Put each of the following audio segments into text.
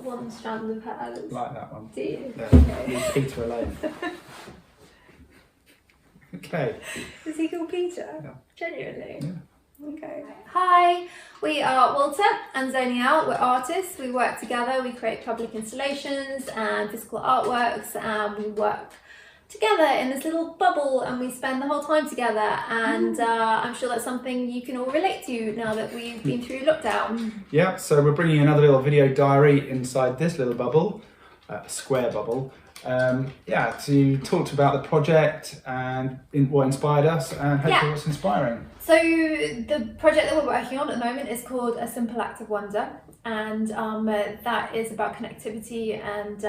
one strand of hair. Like that one. Do you? Yeah. Okay. Leave Peter alone. Okay. Is he called Peter? Yeah. Genuinely? Yeah. Okay. Hi, we are Walter and Zoniel. We're artists. We work together. We create public installations and physical artworks, and we work together in this little bubble, and we spend the whole time together. And I'm sure that's something you can all relate to now that we've been through lockdown. Yeah, so we're bringing another little video diary inside this little bubble, square bubble. To talk about the project and what inspired us and hopefully what's inspiring. So the project that we're working on at the moment is called A Simple Act of Wonder, and that is about connectivity, and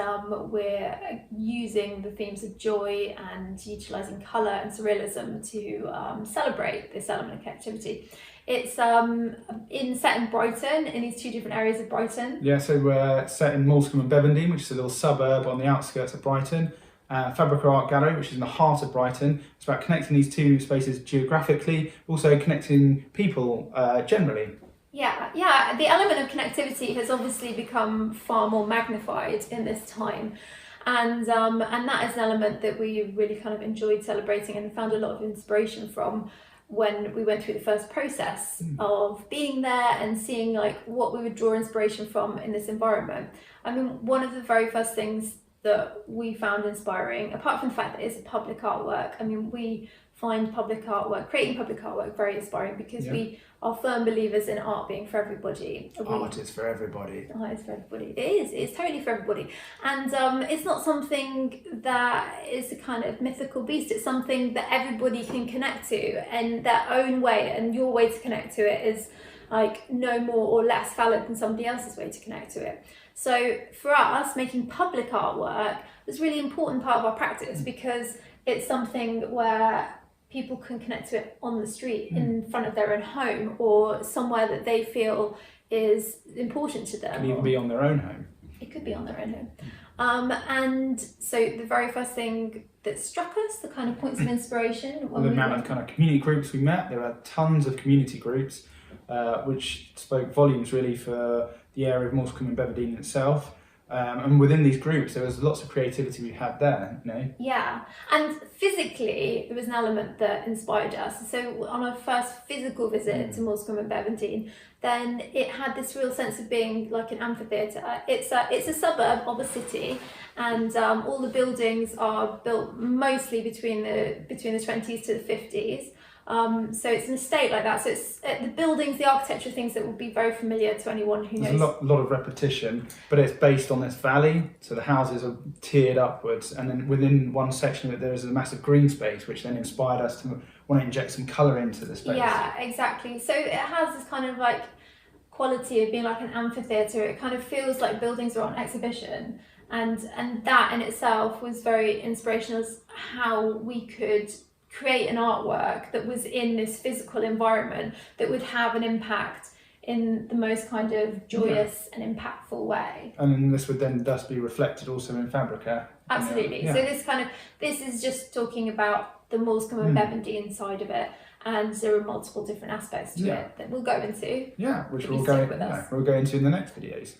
we're using the themes of joy and utilising colour and surrealism to celebrate this element of connectivity. It's set in Brighton, in these two different areas of Brighton. Yeah, so we're set in Moulscombe and Bevendine, which is a little suburb on the outskirts of Brighton. Fabrica Art Gallery, which is in the heart of Brighton. It's about connecting these two spaces geographically, also connecting people generally. Yeah, the element of connectivity has obviously become far more magnified in this time. And that is an element that we really kind of enjoyed celebrating and found a lot of inspiration from when we went through the first process of being there and seeing like what we would draw inspiration from in this environment. I mean, one of the very first things that we found inspiring, apart from the fact that it's a public artwork, I mean, we find creating public artwork very inspiring because we are firm believers in art being for everybody. Art is for everybody. Art is for everybody. It's totally for everybody. And it's not something that is a kind of mythical beast. It's something that everybody can connect to in their own way, and your way to connect to it is like no more or less valid than somebody else's way to connect to it. So for us, making public artwork was a really important part of our practice because it's something where people can connect to it on the street, in front of their own home, or somewhere that they feel is important to them. It could even be on their own home. It could be on their own home. And so the very first thing that struck us, the kind of points of inspiration. The amount of kind of community groups we met, there are tons of community groups, which spoke volumes really for the area of Moulscombe and Bevendine itself. And within these groups, there was lots of creativity we had there, you know? Yeah, and physically, there was an element that inspired us. So on our first physical visit to Moulscombe and Bevendine, then it had this real sense of being like an amphitheatre. It's a suburb of a city, and all the buildings are built mostly between the 20s to the 50s. So it's an estate like that. So it's the buildings, the architecture, things that will be very familiar to anyone who knows. There's a lot of repetition, but it's based on this valley. So the houses are tiered upwards, and then within one section of it, there is a massive green space, which then inspired us to want to inject some colour into the space. Yeah, exactly. So it has this kind of like quality of being like an amphitheatre. It kind of feels like buildings are on exhibition, and that in itself was very inspirational as how we could create an artwork that was in this physical environment that would have an impact in the most kind of joyous and impactful way. And this would then thus be reflected also in Fabrica. Absolutely. So this is just talking about the Moulscombe and Bevendine side of it, and there are multiple different aspects to it that we'll go into. Yeah, which we'll go into in the next videos.